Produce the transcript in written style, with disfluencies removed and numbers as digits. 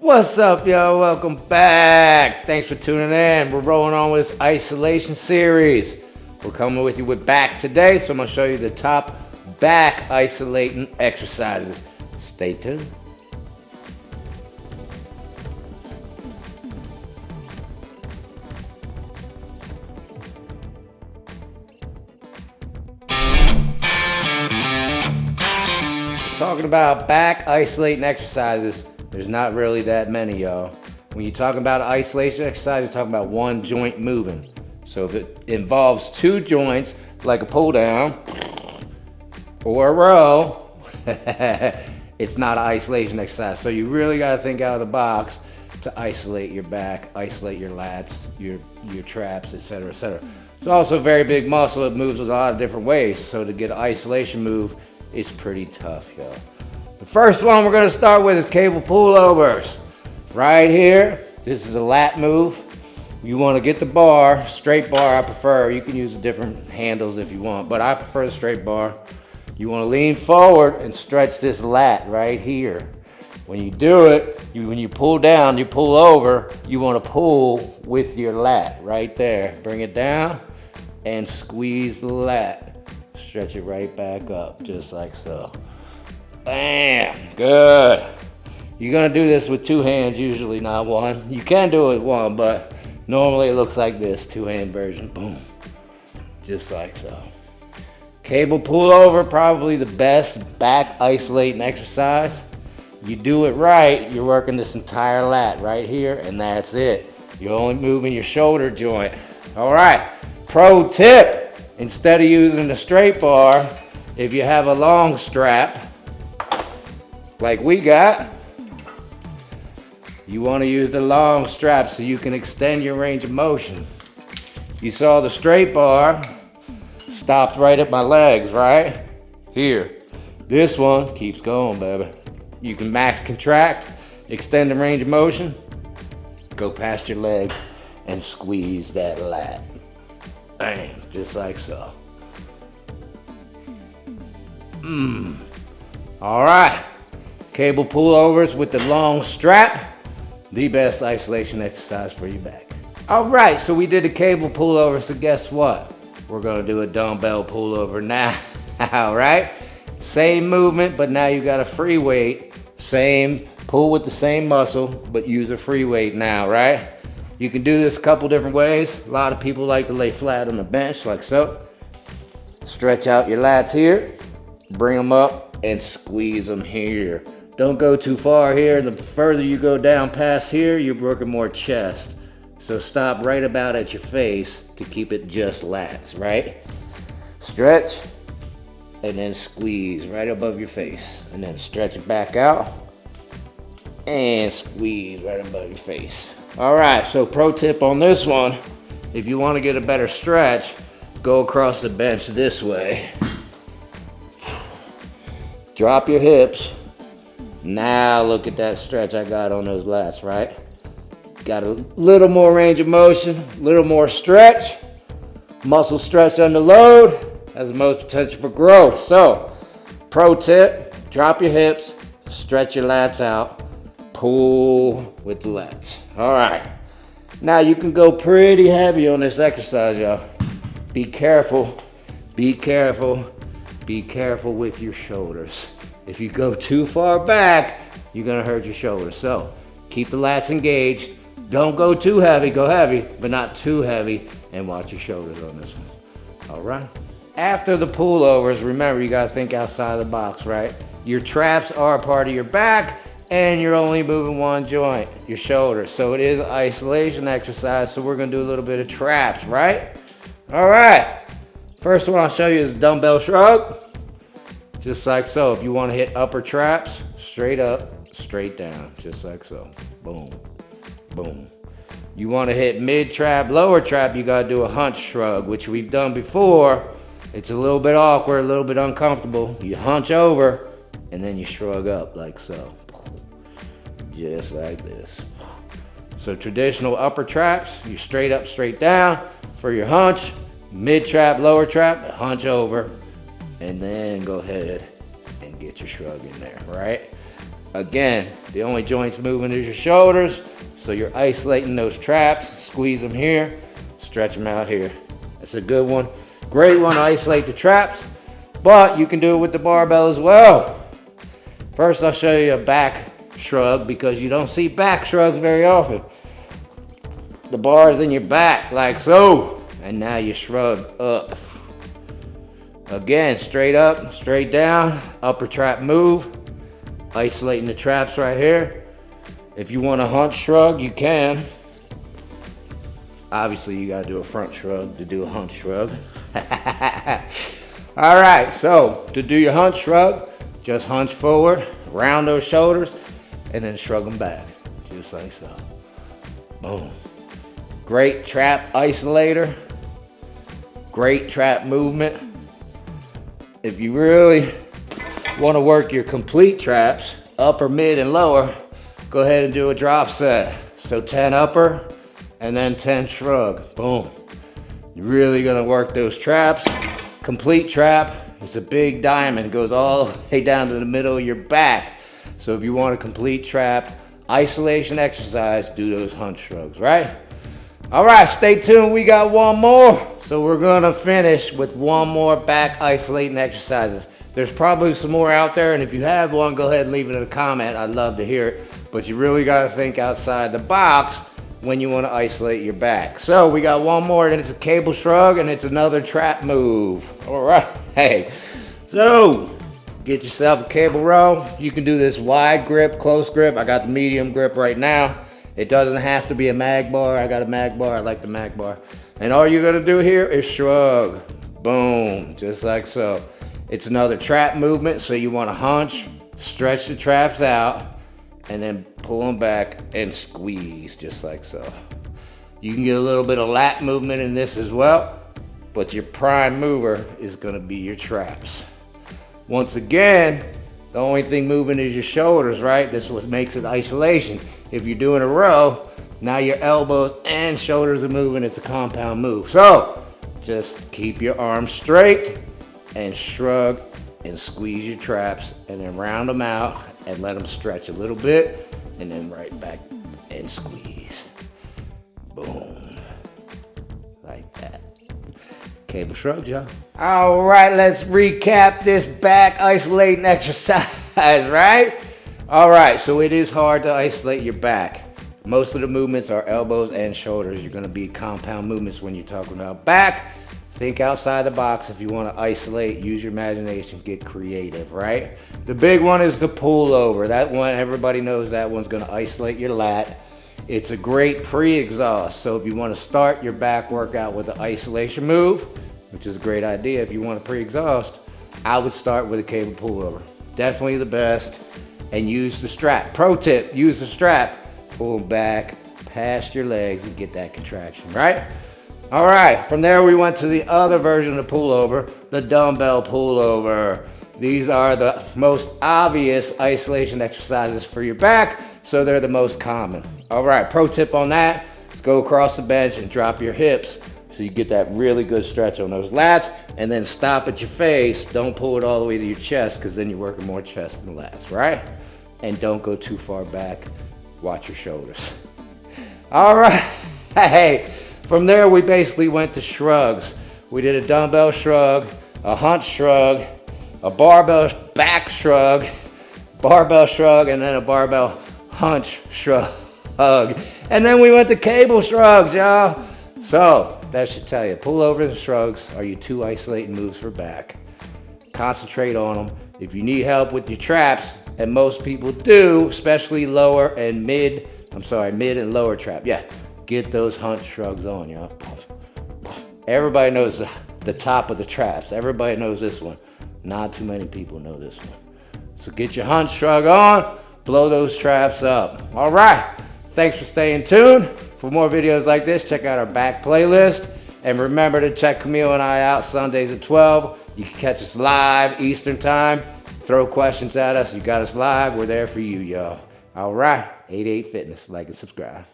What's up, y'all? Welcome back. Thanks for tuning in. We're rolling on with this isolation series. We're coming with you with back today, so I'm going to show you the top back isolating exercises. Stay tuned. Talking about back isolating exercises, there's not really that many, y'all. When you're talking about isolation exercise, you're talking about one joint moving. So if it involves two joints, like a pull down or a row, it's not an isolation exercise. So you really got to think out of the box to isolate your back, isolate your lats, your traps, etc., etc. It's also a very big muscle. It moves a lot of different ways. So to get an isolation move is pretty tough, y'all. The first one we're going to start with is cable pullovers. Right here, this is a lat move. You want to get the bar, straight bar I prefer. You can use the different handles if you want, but I prefer the straight bar. You want to lean forward and stretch this lat right here. When you do it, when you pull down, you pull over, you want to pull with your lat right there. Bring it down and squeeze the lat. Stretch it right back up, just like so. Bam, good. You're gonna do this with two hands, usually not one. You can do it with one, but normally it looks like this, two-hand version, boom. Just like so. Cable pullover, probably the best back isolating exercise. You do it right, you're working this entire lat right here, and that's it. You're only moving your shoulder joint. All right, pro tip, instead of using the straight bar, if you have a long strap, like we got, you want to use the long strap so you can extend your range of motion. You saw the straight bar stopped right at my legs, right? Here. This one keeps going, baby. You can max contract, extend the range of motion, go past your legs and squeeze that lat. Bam, just like so. All right. Cable pullovers with the long strap, the best isolation exercise for your back. All right, so we did the cable pullover, so guess what? We're gonna do a dumbbell pullover now, right? Same movement, but now you got a free weight. Same, pull with the same muscle, but use a free weight now, right? You can do this a couple different ways. A lot of people like to lay flat on the bench, like so. Stretch out your lats here, bring them up, and squeeze them here. Don't go too far here. The further you go down past here, you're working more chest. So stop right about at your face to keep it just lats, right? Stretch and then squeeze right above your face. And then stretch it back out and squeeze right above your face. All right, so pro tip on this one, if you want to get a better stretch, go across the bench this way. Drop your hips. Now look at that stretch I got on those lats, right? Got a little more range of motion, a little more stretch. Muscle stretched under load has the most potential for growth. So, pro tip, drop your hips, stretch your lats out, pull with the lats. All right. Now you can go pretty heavy on this exercise, y'all. Be careful, be careful, be careful with your shoulders. If you go too far back, you're gonna hurt your shoulders. So keep the lats engaged. Don't go too heavy, go heavy, but not too heavy, and watch your shoulders on this one. All right. After the pullovers, remember you gotta think outside the box, right? Your traps are a part of your back, and you're only moving one joint, your shoulder. So it is an isolation exercise, so we're gonna do a little bit of traps, right? All right. First one I'll show you is dumbbell shrug. Just like so. If you want to hit upper traps, straight up, straight down, just like so. Boom, boom. You want to hit mid trap, lower trap, you got to do a hunch shrug, which we've done before. It's a little bit awkward, a little bit uncomfortable. You hunch over, and then you shrug up like so. Just like this. So traditional upper traps, you straight up, straight down. For your hunch, mid trap, lower trap, hunch over. And then go ahead and get your shrug in there, right? Again, the only joints moving is your shoulders, so you're isolating those traps. Squeeze them here, stretch them out here. That's a good one. Great one to isolate the traps, but you can do it with the barbell as well. First, I'll show you a back shrug because you don't see back shrugs very often. The bar is in your back, like so, and now you shrug up. Again, straight up, straight down, upper trap move. Isolating the traps right here. If you want a hunch shrug, you can. Obviously, you gotta do a front shrug to do a hunch shrug. All right, so to do your hunch shrug, just hunch forward, round those shoulders, and then shrug them back, just like so. Boom. Great trap isolator. Great trap movement. If you really want to work your complete traps, upper, mid, and lower, go ahead and do a drop set. So 10 upper and then 10 shrug. Boom. You're really gonna work those traps. Complete trap, it's a big diamond, goes all the way down to the middle of your back. So if you want a complete trap isolation exercise, do those hunch shrugs, right? All right, stay tuned, we got one more. So we're gonna finish with one more back isolating exercises. There's probably some more out there, and if you have one, go ahead and leave it in a comment. I'd love to hear it. But you really got to think outside the box when you want to isolate your back. So we got one more, and it's a cable shrug, and it's another trap move. All right. Hey, so get yourself a cable row. You can do this wide grip, close grip. I got the medium grip right now. It doesn't have to be a mag bar. I got a mag bar. I like the mag bar. And all you're going to do here is shrug. Boom. Just like so. It's another trap movement, so you want to hunch, stretch the traps out, and then pull them back and squeeze, just like so. You can get a little bit of lat movement in this as well, but your prime mover is going to be your traps. Once again, the only thing moving is your shoulders, right? This is what makes it isolation. If you're doing a row, now your elbows and shoulders are moving. It's a compound move. So just keep your arms straight and shrug and squeeze your traps and then round them out and let them stretch a little bit and then right back and squeeze. Boom. Like that. Cable shrug, y'all. All right, let's recap this back isolating exercise, right? All right, so it is hard to isolate your back. Most of the movements are elbows and shoulders. You're gonna be compound movements when you're talking about back. Think outside the box. If you want to isolate, use your imagination, get creative, right? The big one is the pullover. That one, everybody knows that one's going to isolate your lat. It's a great pre-exhaust. So if you want to start your back workout with an isolation move, which is a great idea if you want to pre-exhaust, I would start with a cable pullover. Definitely the best. And use the strap. Pro tip, use the strap. Pull back past your legs and get that contraction, right? All right, from there we went to the other version of the pullover, the dumbbell pullover. These are the most obvious isolation exercises for your back, so they're the most common. All right, pro tip on that, go across the bench and drop your hips so you get that really good stretch on those lats, and then stop at your face. Don't pull it all the way to your chest because then you're working more chest than lats, right? And don't go too far back. Watch your shoulders. All right, hey. From there, we basically went to shrugs. We did a dumbbell shrug, a hunch shrug, a barbell back shrug, barbell shrug, and then a barbell hunch shrug. And then we went to cable shrugs, y'all. So that should tell you, pullovers and shrugs are your two isolating moves for back. Concentrate on them. If you need help with your traps, and most people do, especially mid and lower trap, yeah. Get those hunch shrugs on, y'all. Everybody knows the top of the traps. Everybody knows this one. Not too many people know this one. So get your hunch shrug on, blow those traps up. All right, thanks for staying tuned. For more videos like this, check out our back playlist. And remember to check Camille and I out Sundays at 12. You can catch us live Eastern time. Throw questions at us. You got us live. We're there for you, y'all. All right, 88 Fitness. Like and subscribe.